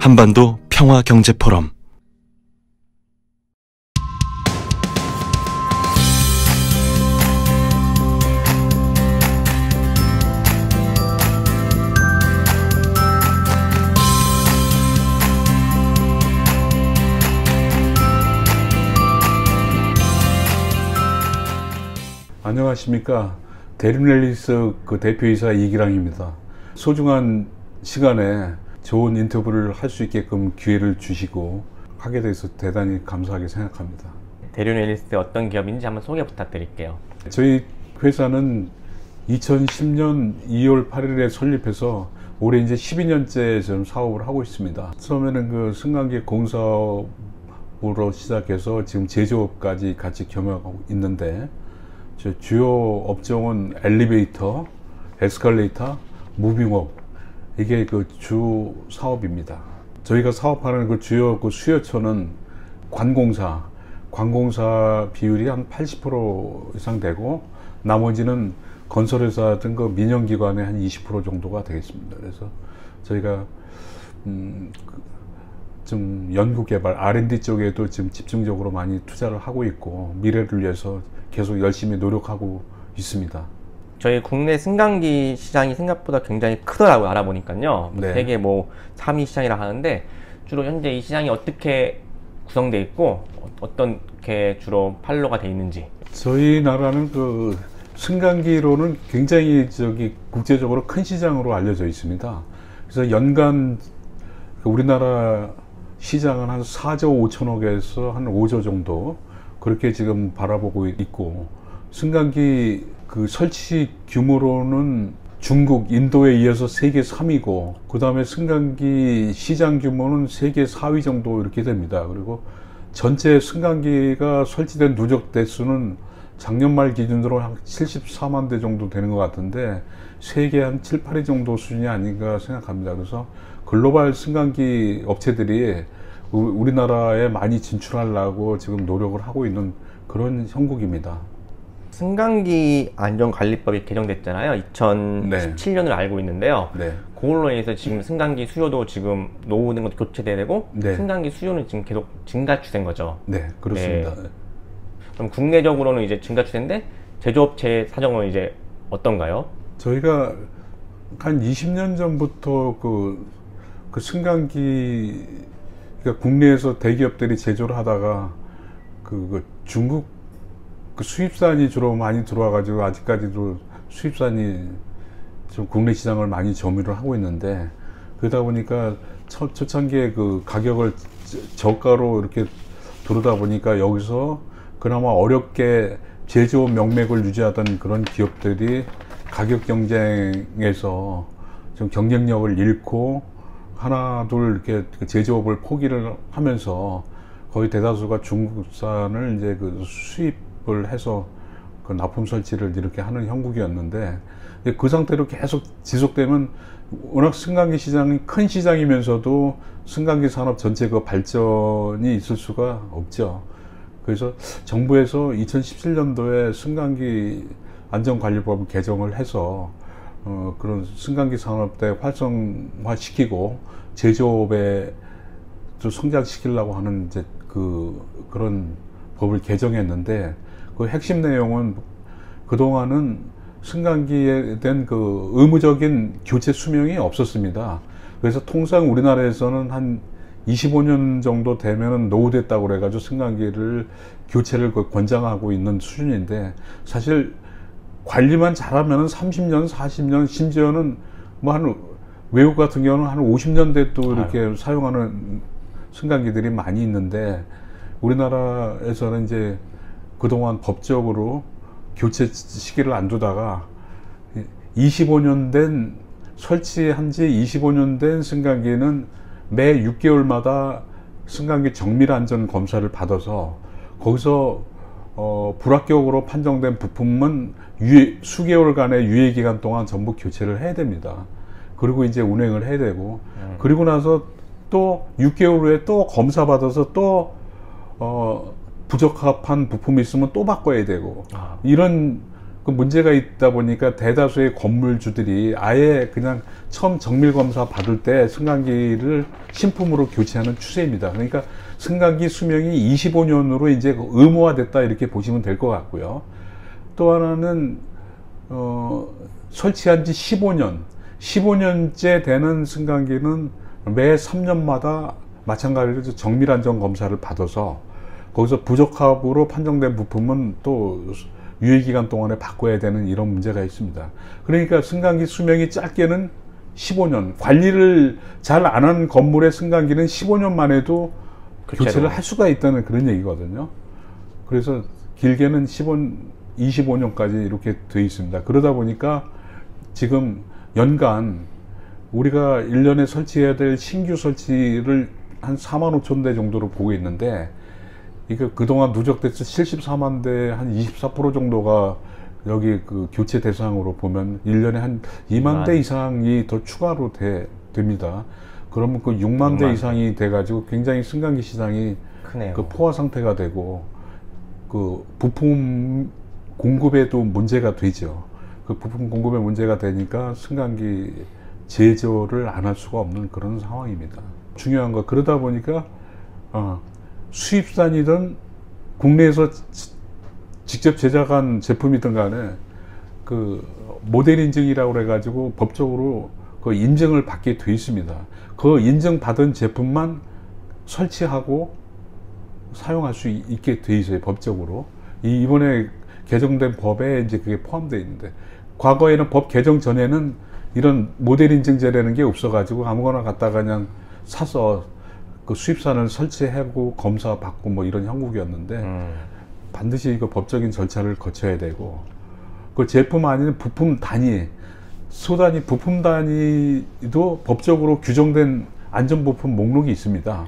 한반도 평화경제포럼. 안녕하십니까. 대륜 그 대표이사 이기랑입니다. 소중한 시간에 좋은 인터뷰를 할 수 있게끔 기회를 주시고 하게 돼서 대단히 감사하게 생각합니다. 대륜 웰리스 어떤 기업인지 한번 소개 부탁드릴게요. 저희 회사는 2010년 2월 8일에 설립해서 올해 이제 12년째 좀 사업을 하고 있습니다. 처음에는 그 승강기 공사업으로 시작해서 지금 제조업까지 같이 겸용하고 있는데, 주요 업종은 엘리베이터, 에스컬레이터, 무빙업, 이게 그 주 사업입니다. 저희가 사업하는 그 주요 그 수요처는 관공사 비율이 한 80% 이상 되고, 나머지는 건설회사 등 그 민영기관의 한 20% 정도가 되겠습니다. 그래서 저희가 좀 연구개발 R&D 쪽에도 지금 집중적으로 많이 투자를 하고 있고, 미래를 위해서 계속 열심히 노력하고 있습니다. 저희 국내 승강기 시장이 생각보다 굉장히 크더라고요. 알아보니까요. 네. 세계 3위 시장이라 하는데, 주로 현재 이 시장이 어떻게 구성되어 있고 어떻게 주로 판로가 되어 있는지. 저희 나라는 그 승강기로는 굉장히 국제적으로 큰 시장으로 알려져 있습니다. 그래서 연간 우리나라 시장은 한 4조 5천억에서 한 5조 정도 그렇게 지금 바라보고 있고, 승강기 그 설치 규모로는 중국, 인도에 이어서 세계 3위고, 그 다음에 승강기 시장 규모는 세계 4위 정도 이렇게 됩니다. 그리고 전체 승강기가 설치된 누적 대수는 작년 말 기준으로 한 74만 대 정도 되는 것 같은데, 세계 한 7, 8위 정도 수준이 아닌가 생각합니다. 그래서 글로벌 승강기 업체들이 우리나라에 많이 진출하려고 지금 노력을 하고 있는 그런 형국입니다. 승강기 안전관리법이 개정됐잖아요. 2017년을 알고 있는데요. 네. 그걸로 인해서 지금 승강기 수요도 지금 노후된 것도 교체되고, 네. 승강기 수요는 지금 계속 증가 추세인 거죠. 네, 그렇습니다. 네. 그럼 국내적으로는 이제 증가 추세인데, 제조업체 사정은 이제 어떤가요? 저희가 한 20년 전부터 그 승강기, 그러니까 국내에서 대기업들이 제조를 하다가 그 중국 그 수입산이 주로 많이 들어와 가지고 아직까지도 수입산이 좀 국내 시장을 많이 점유를 하고 있는데, 그러다 보니까 초창기에 그 가격을 저가로 이렇게 두르다 보니까 여기서 그나마 어렵게 제조업 명맥을 유지하던 그런 기업들이 가격 경쟁에서 좀 경쟁력을 잃고 하나 둘 이렇게 제조업을 포기를 하면서 거의 대다수가 중국산을 이제 그 수입을 해서 그 납품 설치를 이렇게 하는 형국이었는데, 그 상태로 계속 지속되면 워낙 승강기 시장이 큰 시장이면서도 승강기 산업 전체 그 발전이 있을 수가 없죠. 그래서 정부에서 2017년도에 승강기 안전관리법을 개정을 해서 그런 승강기 산업대 활성화시키고 제조업에 좀 성장시키려고 하는 이제 그런 법을 개정했는데, 그 핵심 내용은 그동안은 승강기에 대한 그 의무적인 교체 수명이 없었습니다. 그래서 통상 우리나라에서는 한 25년 정도 되면은 노후됐다고 그래가지고 승강기를 교체를 권장하고 있는 수준인데, 사실 관리만 잘하면은 30년, 40년, 심지어는 뭐 한 외국 같은 경우는 한 50년대 이렇게 사용하는 승강기들이 많이 있는데, 우리나라에서는 이제 그동안 법적으로 교체 시기를 안 두다가 25년 된, 설치한 지 25년 된 승강기는 매 6개월마다 승강기 정밀 안전 검사를 받아서 거기서 불합격으로 판정된 부품은 수개월간의 유예 기간 동안 전부 교체를 해야 됩니다. 그리고 이제 운행을 해야 되고, 그리고 나서 또 6개월 후에 또 검사 받아서 또 부적합한 부품이 있으면 또 바꿔야 되고, 이런 그 문제가 있다 보니까 대다수의 건물주들이 아예 그냥 처음 정밀 검사 받을 때 승강기를 신품으로 교체하는 추세입니다. 그러니까 승강기 수명이 25년으로 이제 의무화됐다 이렇게 보시면 될 것 같고요. 또 하나는 설치한 지 15년째 되는 승강기는 매 3년마다 마찬가지로 정밀 안전 검사를 받아서 거기서 부적합으로 판정된 부품은 또 유예기간 동안에 바꿔야 되는 이런 문제가 있습니다. 그러니까 승강기 수명이 짧게는 15년, 관리를 잘 안 한 건물의 승강기는 15년 만에도 교체를 할 수가 있다는 그런 얘기거든요. 그래서 길게는 25년까지 이렇게 되어 있습니다. 그러다 보니까 지금 연간 우리가 1년에 설치해야 될 신규 설치를 한 4만 5천 대 정도로 보고 있는데, 이거 그동안 누적돼서 74만 대 한 24% 정도가 여기 그 교체 대상으로 보면 1년에 한 2만 대 이상이 더 추가로 됩니다. 그러면 그 6만 대 이상이 돼가지고 굉장히 승강기 시장이 크네요. 그 포화 상태가 되고 그 부품 공급에도 문제가 되죠. 그 부품 공급에 문제가 되니까 승강기 제조를 안 할 수가 없는 그런 상황입니다. 중요한 거, 그러다 보니까 수입산이든 국내에서 직접 제작한 제품이든 간에 그 모델 인증이라고 그래가지고 법적으로 그 인증을 받게 돼 있습니다. 그 인증받은 제품만 설치하고 사용할 수 있게 돼 있어요, 법적으로. 이번에 개정된 법에 이제 그게 포함되어 있는데, 과거에는 법 개정 전에는 이런 모델 인증제라는 게 없어가지고 아무거나 갖다가 그냥 사서 그 수입산을 설치하고 검사 받고 뭐 이런 형국이었는데, 반드시 그 법적인 절차를 거쳐야 되고, 그 제품 아닌 부품 단위, 소단위 부품 단위도 법적으로 규정된 안전부품 목록이 있습니다.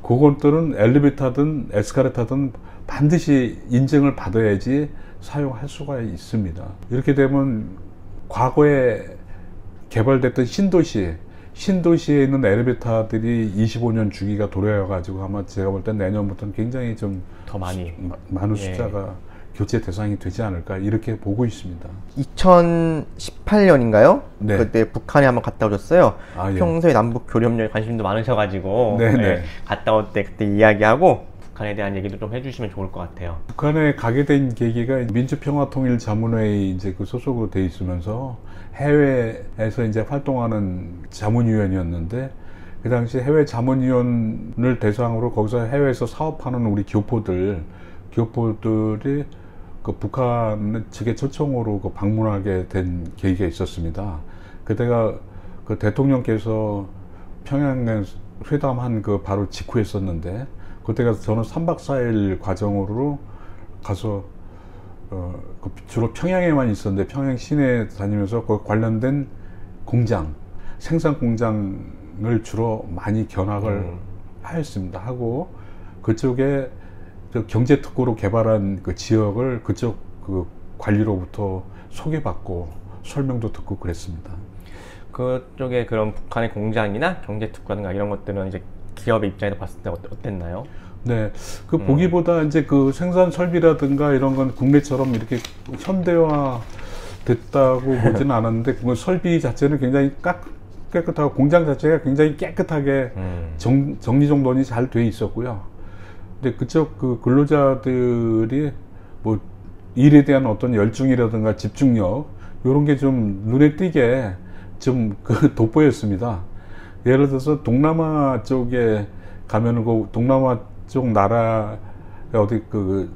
그것들은 엘리베이터든 에스카레이터든 반드시 인증을 받아야지 사용할 수가 있습니다. 이렇게 되면 과거에 개발됐던 신도시에 있는 엘리베이터들이 25년 주기가 돌아가지고 아마 제가 볼 땐 내년부터는 굉장히 좀 더 많은 숫자가 교체 대상이 되지 않을까 이렇게 보고 있습니다. 2018년인가요? 네. 그때 북한에 한번 갔다 오셨어요. 예. 평소에 남북 교류협력에 관심도 많으셔가지고 네네. 갔다 올 때 그때 이야기하고 북한에 대한 얘기도 좀 해주시면 좋을 것 같아요. 북한에 가게 된 계기가 민주평화통일자문회의 이제 그 소속으로 돼 있으면서 해외에서 이제 활동하는 자문위원이었는데, 그 당시 해외 자문위원을 대상으로 거기서 해외에서 사업하는 우리 교포들이 그 북한 측의 초청으로 그 방문하게 된 계기가 있었습니다. 그때가 그 대통령께서 평양에 회담한 그 바로 직후였었는데, 그때가 저는 3박 4일 과정으로 가서 주로 평양에만 있었는데, 평양 시내 다니면서 그 관련된 공장, 생산 공장을 주로 많이 견학을 하였습니다. 하고 그쪽에 경제특구로 개발한 그 지역을 그쪽 그 관리로부터 소개받고 설명도 듣고 그랬습니다. 그쪽에 그런 북한의 공장이나 경제특구라든가 이런 것들은 이제 기업의 입장에서 봤을 때 어땠나요? 네, 그 보기보다 이제 그 생산 설비라든가 이런 건 국내처럼 이렇게 현대화 됐다고 보지는 않았는데, 그 설비 자체는 굉장히 깨끗하고 공장 자체가 굉장히 깨끗하게 정리정돈이 잘 돼 있었고요. 근데 그쪽 그 근로자들이 뭐 일에 대한 어떤 열중이라든가 집중력 이런 게 좀 눈에 띄게 좀 그 돋보였습니다. 예를 들어서 동남아 쪽에 가면은 그 동남아 쪽 나라 어디 그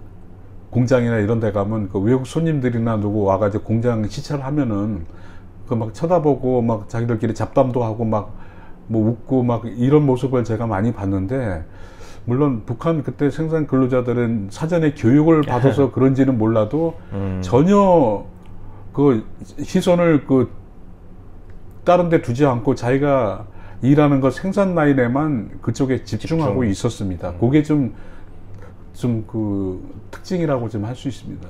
공장이나 이런 데 가면 그 외국 손님들이나 누구 와가지고 공장 시찰을 하면은 그 막 쳐다보고 막 자기들끼리 잡담도 하고 막 뭐 웃고 막 이런 모습을 제가 많이 봤는데, 물론 북한 그때 생산 근로자들은 사전에 교육을 받아서 그런지는 몰라도 전혀 그 시선을 그 다른 데 두지 않고 자기가 일하는 것 생산 라인에만 그쪽에 집중하고 있었습니다. 그게 좀 그 특징이라고 좀 할 수 있습니다.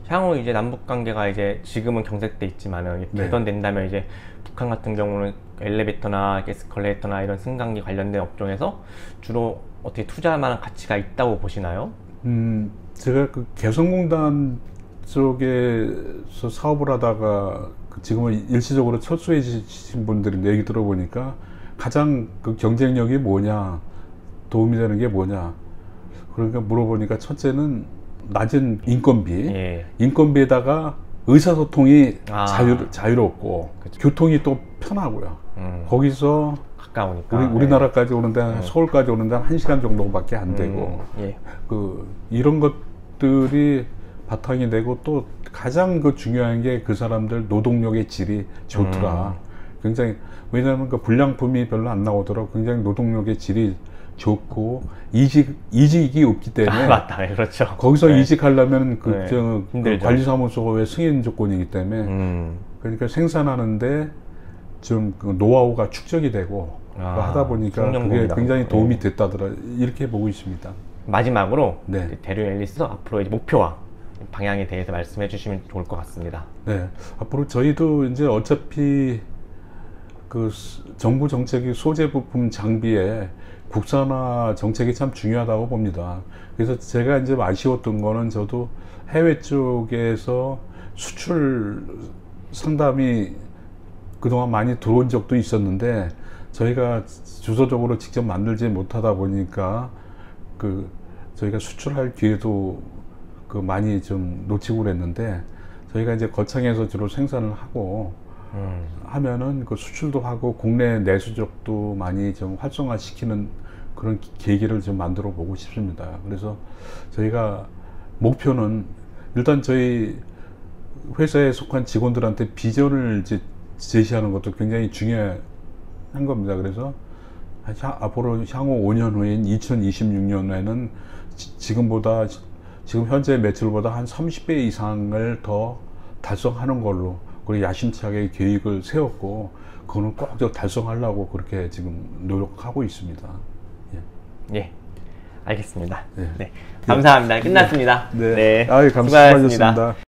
향후 이제 남북 관계가 이제 지금은 경색돼 있지만은 개선된다면 이제 북한 같은 경우는 엘리베이터나 에스컬레이터나 이런 승강기 관련된 업종에서 주로 어떻게 투자할 만한 가치가 있다고 보시나요? 제가 그 개성공단 쪽에서 사업을 하다가 지금은 일시적으로 철수해지신 분들이 얘기 들어보니까 가장 그 경쟁력이 뭐냐, 도움이 되는 게 뭐냐. 그러니까 물어보니까 첫째는 낮은 인건비, 예. 인건비에다가 의사소통이 자유롭고 그쵸. 교통이 또 편하고요. 거기서 가까우니까 우리나라까지 오는데 서울까지 오는데 한 1시간 정도밖에 안 되고 예. 이런 것들이 바탕이 되고 또 가장 중요한 게 그 사람들 노동력의 질이 좋더라. 굉장히 왜냐하면 그 불량품이 별로 안 나오더라고. 굉장히 노동력의 질이 좋고 이직이 없기 때문에 맞다, 네, 그렇죠. 거기서 네. 이직하려면 그 힘들죠. 승인 조건이기 때문에 그러니까 생산하는데 좀 그 노하우가 축적이 되고 하다 보니까 그게 굉장히 도움이 됐다더라. 이렇게 보고 있습니다. 마지막으로 네. 대류 앨리스 앞으로 이제 목표와 방향에 대해서 말씀해 주시면 좋을 것 같습니다. 네, 앞으로 저희도 이제 어차피 그 정부 정책이 소재 부품 장비에 국산화 정책이 참 중요하다고 봅니다. 그래서 제가 이제 아쉬웠던 거는 저도 해외 쪽에서 수출 상담이 그동안 많이 들어온 적도 있었는데 저희가 주도적으로 직접 만들지 못하다 보니까 저희가 수출할 기회도 많이 좀 놓치고 그랬는데 저희가 이제 거창에서 주로 생산을 하고 하면은 수출도 하고 국내 내수적도 많이 좀 활성화시키는 그런 계기를 좀 만들어 보고 싶습니다. 그래서 저희가 목표는 일단 저희 회사에 속한 직원들한테 비전을 이제 제시하는 것도 굉장히 중요한 겁니다. 그래서 앞으로 향후 5년 후인 2026년에는 지금 현재 매출보다 한 30배 이상을 더 달성하는 걸로 그리고 야심차게 계획을 세웠고 그거는 꼭 달성하려고 그렇게 지금 노력하고 있습니다. 예, 알겠습니다. 네. 네. 감사합니다. 끝났습니다. 네. 네. 감사합니다. 수고하셨습니다.